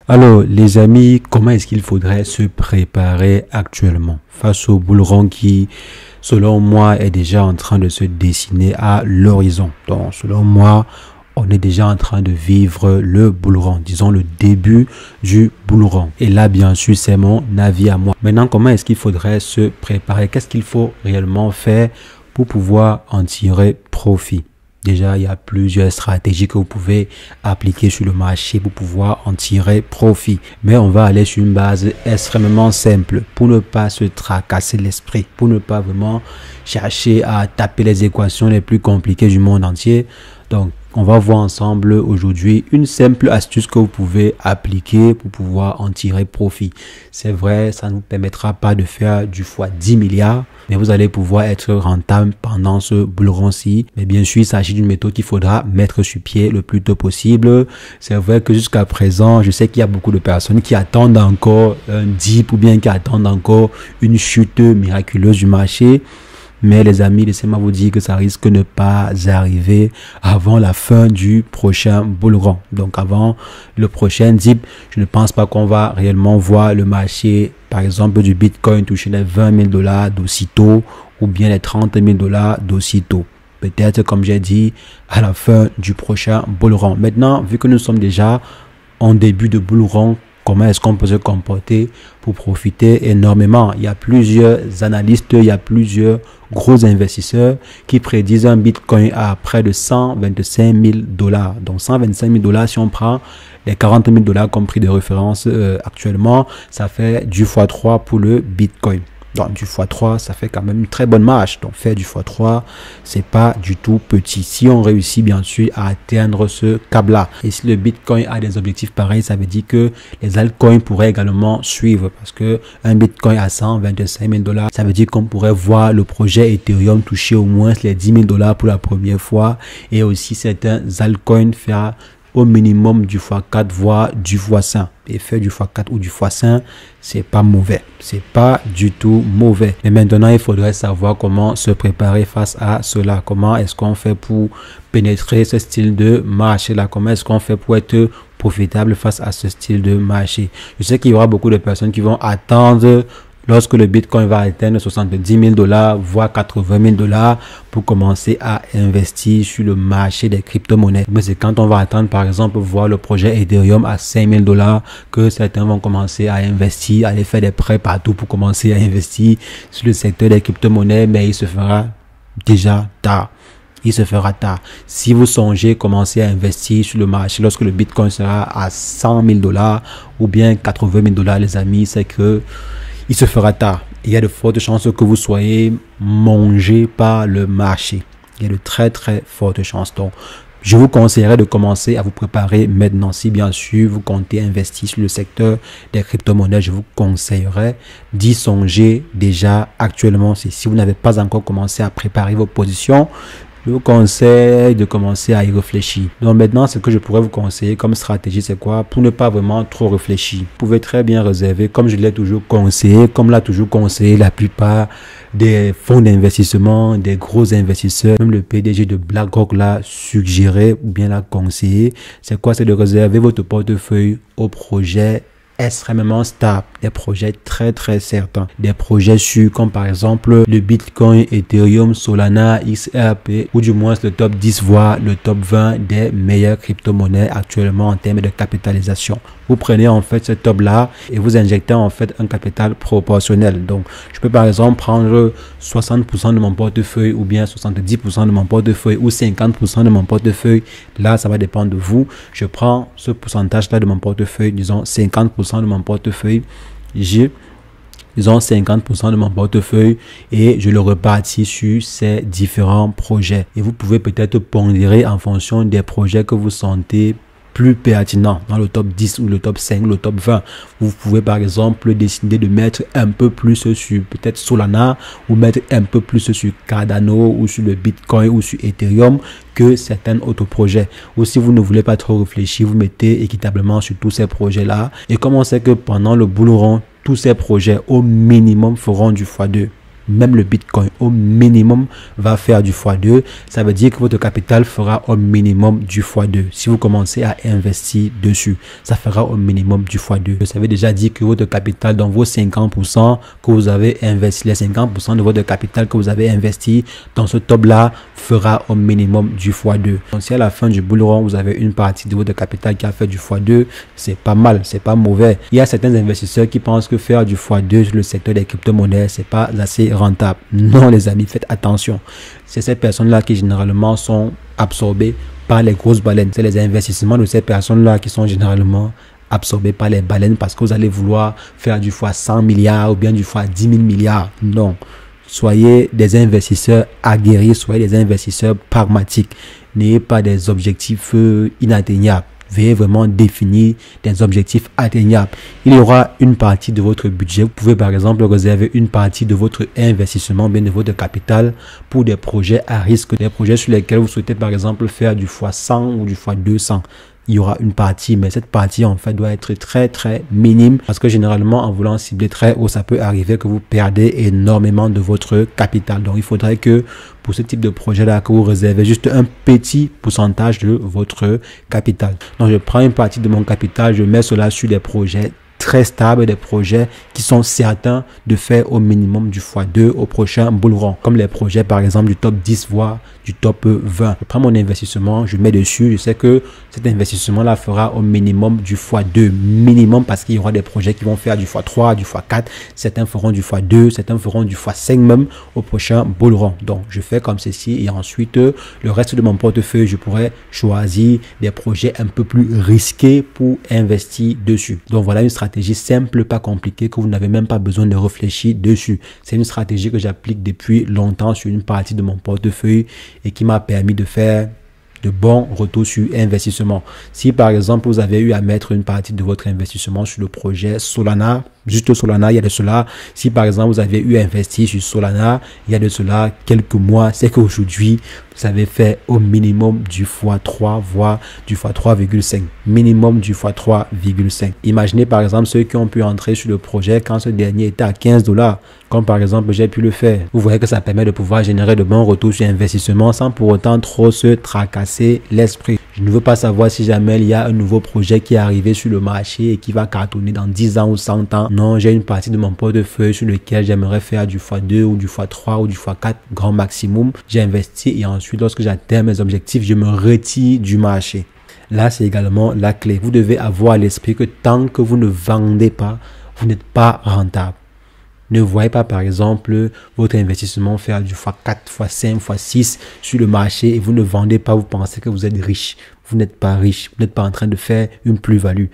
Alors, les amis, comment est-ce qu'il faudrait se préparer actuellement face au bull run qui, selon moi, est déjà en train de se dessiner à l'horizon? Donc, selon moi, on est déjà en train de vivre le bull run, disons le début du bull run. Et là, bien sûr, c'est mon avis à moi. Maintenant, comment est-ce qu'il faudrait se préparer? Qu'est-ce qu'il faut réellement faire pour pouvoir en tirer profit? Déjà, il y a plusieurs stratégies que vous pouvez appliquer sur le marché pour pouvoir en tirer profit. Mais on va aller sur une base extrêmement simple pour ne pas se tracasser l'esprit, pour ne pas vraiment chercher à taper les équations les plus compliquées du monde entier. Donc, on va voir ensemble aujourd'hui une simple astuce que vous pouvez appliquer pour pouvoir en tirer profit. C'est vrai, ça ne vous permettra pas de faire du fois 10 milliards, mais vous allez pouvoir être rentable pendant ce bull run-ci. Mais bien sûr, il s'agit d'une méthode qu'il faudra mettre sur pied le plus tôt possible. C'est vrai que jusqu'à présent, je sais qu'il y a beaucoup de personnes qui attendent encore un dip ou bien qui attendent encore une chute miraculeuse du marché. Mais les amis, laissez-moi vous dire que ça risque de ne pas arriver avant la fin du prochain bull run. Donc avant le prochain dip, je ne pense pas qu'on va réellement voir le marché, par exemple du Bitcoin, toucher les 20 000 $ d'aussitôt ou bien les 30 000 $ d'aussitôt. Peut-être, comme j'ai dit, à la fin du prochain bull run. Maintenant, vu que nous sommes déjà en début de bull run, comment est-ce qu'on peut se comporter pour profiter énormément? Il y a plusieurs analystes, il y a plusieurs gros investisseurs qui prédisent un Bitcoin à près de 125 000 $. Donc 125 000 $, si on prend les 40 000 $ comme prix de référence actuellement, ça fait du x3 pour le Bitcoin. Donc du x3, ça fait quand même une très bonne marge. Donc faire du x3, c'est pas du tout petit. Si on réussit bien sûr à atteindre ce cap-là. Et si le Bitcoin a des objectifs pareils, ça veut dire que les altcoins pourraient également suivre. Parce que un Bitcoin à 125 000 $, ça veut dire qu'on pourrait voir le projet Ethereum toucher au moins les 10 000 $ pour la première fois. Et aussi certains altcoins faire au minimum du x4, voire du x5. Et faire du x4 ou du x5, c'est pas mauvais. C'est pas du tout mauvais. Mais maintenant, il faudrait savoir comment se préparer face à cela. Comment est-ce qu'on fait pour pénétrer ce style de marché-là? Comment est-ce qu'on fait pour être profitable face à ce style de marché? Je sais qu'il y aura beaucoup de personnes qui vont attendre lorsque le Bitcoin va atteindre 70 000 $, voire 80 000 $ pour commencer à investir sur le marché des crypto-monnaies. Mais c'est quand on va attendre, par exemple, voir le projet Ethereum à 5 000 $ que certains vont commencer à investir, aller faire des prêts partout pour commencer à investir sur le secteur des crypto-monnaies, mais il se fera déjà tard. Il se fera tard. Si vous songez commencer à investir sur le marché lorsque le Bitcoin sera à 100 000 $ ou bien 80 000 $, les amis, c'est que il se fera tard. Il y a de fortes chances que vous soyez mangé par le marché. Il y a de très fortes chances. Donc, je vous conseillerais de commencer à vous préparer maintenant. Si bien sûr vous comptez investir sur le secteur des crypto-monnaies, je vous conseillerais d'y songer déjà actuellement. Si vous n'avez pas encore commencé à préparer vos positions, je vous conseille de commencer à y réfléchir. Donc maintenant, ce que je pourrais vous conseiller comme stratégie, c'est quoi? Pour ne pas vraiment trop réfléchir, vous pouvez très bien réserver, comme je l'ai toujours conseillé, comme l'a toujours conseillé la plupart des fonds d'investissement, des gros investisseurs, même le PDG de BlackRock l'a suggéré ou bien l'a conseillé. C'est quoi? C'est de réserver votre portefeuille au projet extrêmement stable, des projets très certains, des projets sûrs comme par exemple le Bitcoin, Ethereum, Solana, XRP ou du moins le top 10 voire le top 20 des meilleures crypto-monnaies actuellement en termes de capitalisation. Vous prenez en fait ce top là et vous injectez en fait un capital proportionnel. Donc je peux par exemple prendre 60% de mon portefeuille ou bien 70% de mon portefeuille ou 50% de mon portefeuille. Là ça va dépendre de vous. Je prends ce pourcentage là de mon portefeuille, disons 50% de mon portefeuille, disons 50% de mon portefeuille et je le repartis sur ces différents projets. Et vous pouvez peut-être pondérer en fonction des projets que vous sentez plus pertinent dans le top 10 ou le top 5 ou le top 20. Vous pouvez par exemple décider de mettre un peu plus sur peut-être Solana ou mettre un peu plus sur Cardano ou sur le Bitcoin ou sur Ethereum que certains autres projets. Ou si vous ne voulez pas trop réfléchir, vous mettez équitablement sur tous ces projets-là. Et comme on sait que pendant le bull run, tous ces projets au minimum feront du x2. Donc, même le Bitcoin au minimum va faire du x2. Ça veut dire que votre capital fera au minimum du x2. Si vous commencez à investir dessus, ça fera au minimum du x2. Ça veut déjà dire que votre capital, dans vos 50% que vous avez investi, les 50% de votre capital que vous avez investi dans ce top-là fera au minimum du x2. Donc si à la fin du bull run, vous avez une partie de votre capital qui a fait du x2, c'est pas mal, c'est pas mauvais. Il y a certains investisseurs qui pensent que faire du x2 sur le secteur des crypto-monnaies, c'est pas assez rentable. Non les amis, faites attention. C'est ces personnes-là qui généralement sont absorbées par les grosses baleines. C'est les investissements de ces personnes-là qui sont généralement absorbés par les baleines parce que vous allez vouloir faire du x 100 milliards ou bien du x 10 000 milliards. Non. Soyez des investisseurs aguerris, soyez des investisseurs pragmatiques. N'ayez pas des objectifs inatteignables. Veuillez vraiment définir des objectifs atteignables. Il y aura une partie de votre budget. Vous pouvez par exemple réserver une partie de votre investissement, bien de votre capital pour des projets à risque, des projets sur lesquels vous souhaitez par exemple faire du x 100 ou du x 200. Il y aura une partie, mais cette partie en fait doit être très minime parce que généralement en voulant cibler très haut, ça peut arriver que vous perdez énormément de votre capital. Donc il faudrait que pour ce type de projet là, que vous réservez juste un petit pourcentage de votre capital. Donc je prends une partie de mon capital, je mets cela sur des projets très stables, des projets qui sont certains de faire au minimum du x2 au prochain bull run, comme les projets par exemple du top 10 voire du top 20. Je prends mon investissement, je mets dessus, je sais que cet investissement là fera au minimum du x2 minimum parce qu'il y aura des projets qui vont faire du x3, du x4, certains feront du x2, certains feront du x5 même au prochain bull run. Donc je fais comme ceci et ensuite le reste de mon portefeuille, je pourrais choisir des projets un peu plus risqués pour investir dessus. Donc voilà une stratégie simple, pas compliquée, que vous n'avez même pas besoin de réfléchir dessus. C'est une stratégie que j'applique depuis longtemps sur une partie de mon portefeuille et qui m'a permis de faire de bons retours sur investissement. Si par exemple vous avez eu à mettre une partie de votre investissement sur le projet Solana, juste Solana, il y a de cela, si par exemple vous avez eu à investir sur Solana, il y a de cela quelques mois, c'est qu'aujourd'hui vous avez fait au minimum du x3 voire du x3,5, minimum du x3,5. Imaginez par exemple ceux qui ont pu entrer sur le projet quand ce dernier était à 15 $, comme par exemple j'ai pu le faire. Vous voyez que ça permet de pouvoir générer de bons retours sur investissement sans pour autant trop se tracasser l'esprit. Je ne veux pas savoir si jamais il y a un nouveau projet qui est arrivé sur le marché et qui va cartonner dans 10 ans ou 100 ans. Non, j'ai une partie de mon portefeuille sur lequel j'aimerais faire du x2 ou du x3 ou du x4 grand maximum. J'ai investi et ensuite lorsque j'atteins mes objectifs, je me retire du marché. Là, c'est également la clé. Vous devez avoir à l'esprit que tant que vous ne vendez pas, vous n'êtes pas rentable. Ne voyez pas par exemple votre investissement faire du x4, x5, x6 sur le marché et vous ne vendez pas, vous pensez que vous êtes riche. Vous n'êtes pas riche, vous n'êtes pas en train de faire une plus-value.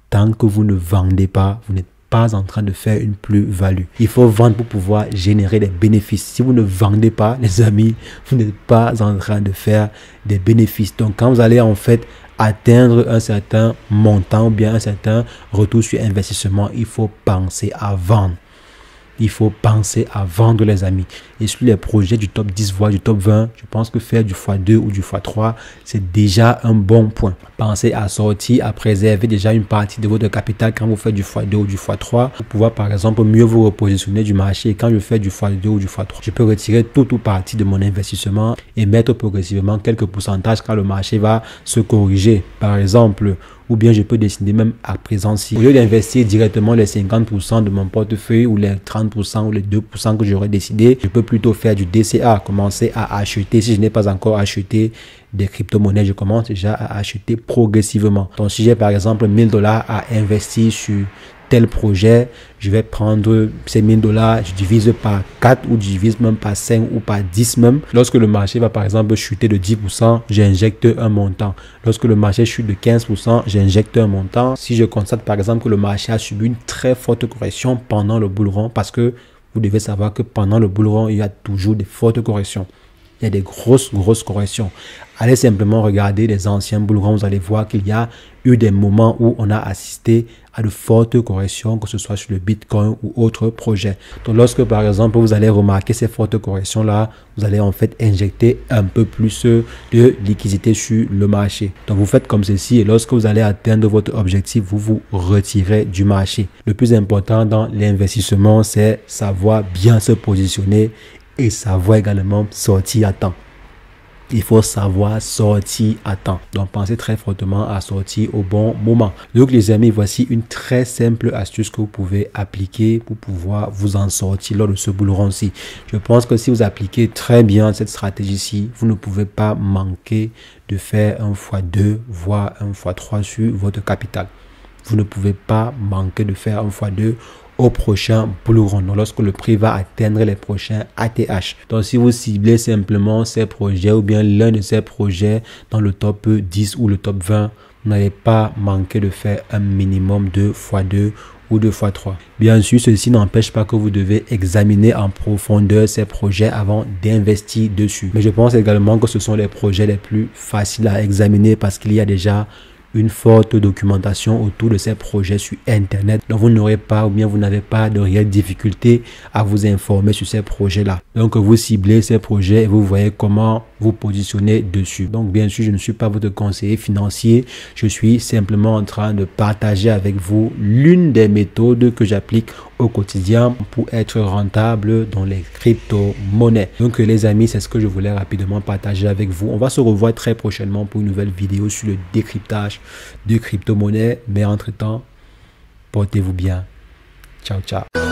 Tant que vous ne vendez pas, vous n'êtes pas en train de faire une plus-value. Il faut vendre pour pouvoir générer des bénéfices. Si vous ne vendez pas, les amis, vous n'êtes pas en train de faire des bénéfices. Donc quand vous allez en fait atteindre un certain montant ou bien un certain retour sur investissement, il faut penser à vendre. Il faut penser à vendre les amis. Et sur les projets du top 10 voire du top 20, je pense que faire du x2 ou du x3, c'est déjà un bon point. Pensez à sortir, à préserver déjà une partie de votre capital quand vous faites du x2 ou du x3 pour pouvoir par exemple mieux vous repositionner du marché. Et quand je fais du x2 ou du x3, je peux retirer toute ou partie de mon investissement et mettre progressivement quelques pourcentages quand le marché va se corriger. Par exemple, ou bien je peux décider même à présent si au lieu d'investir directement les 50% de mon portefeuille ou les 30% ou les 2% que j'aurais décidé, je peux plutôt faire du DCA, commencer à acheter. Si je n'ai pas encore acheté des crypto-monnaies, je commence déjà à acheter progressivement. Donc si j'ai par exemple 1000 $ à investir sur tel projet, je vais prendre ces 1000 $, je divise par 4 ou je divise même par 5 ou par 10 même. Lorsque le marché va par exemple chuter de 10%, j'injecte un montant. Lorsque le marché chute de 15%, j'injecte un montant. Si je constate par exemple que le marché a subi une très forte correction pendant le bull run, parce que vous devez savoir que pendant le bull run, il y a toujours des fortes corrections. il y a des grosses corrections. Allez simplement regarder les anciens bull run, vous allez voir qu'il y a eu des moments où on a assisté à de fortes corrections, que ce soit sur le Bitcoin ou autre projet. Donc lorsque par exemple vous allez remarquer ces fortes corrections là, vous allez en fait injecter un peu plus de liquidité sur le marché. Donc vous faites comme ceci et lorsque vous allez atteindre votre objectif, vous vous retirez du marché. Le plus important dans l'investissement, c'est savoir bien se positionner et savoir également sortir à temps. Il faut savoir sortir à temps. Donc, pensez très fortement à sortir au bon moment. Donc, les amis, voici une très simple astuce que vous pouvez appliquer pour pouvoir vous en sortir lors de ce bull run-ci. Je pense que si vous appliquez très bien cette stratégie-ci, vous ne pouvez pas manquer de faire un x2, voire un x3 sur votre capital. Vous ne pouvez pas manquer de faire un x2 au prochain bull run, lorsque le prix va atteindre les prochains ATH. Donc, si vous ciblez simplement ces projets ou bien l'un de ces projets dans le top 10 ou le top 20, vous n'allez pas manquer de faire un minimum de x2 ou de x3. Bien sûr, ceci n'empêche pas que vous devez examiner en profondeur ces projets avant d'investir dessus. Mais je pense également que ce sont les projets les plus faciles à examiner parce qu'il y a déjà une forte documentation autour de ces projets sur Internet. Donc, vous n'aurez pas ou bien vous n'avez pas de réelle difficulté à vous informer sur ces projets-là. Donc, vous ciblez ces projets et vous voyez comment vous positionner dessus. Donc, bien sûr, je ne suis pas votre conseiller financier. Je suis simplement en train de partager avec vous l'une des méthodes que j'applique au quotidien pour être rentable dans les crypto-monnaies. Donc, les amis, c'est ce que je voulais rapidement partager avec vous. On va se revoir très prochainement pour une nouvelle vidéo sur le décryptage de crypto-monnaies. Mais entre-temps, portez-vous bien. Ciao, ciao.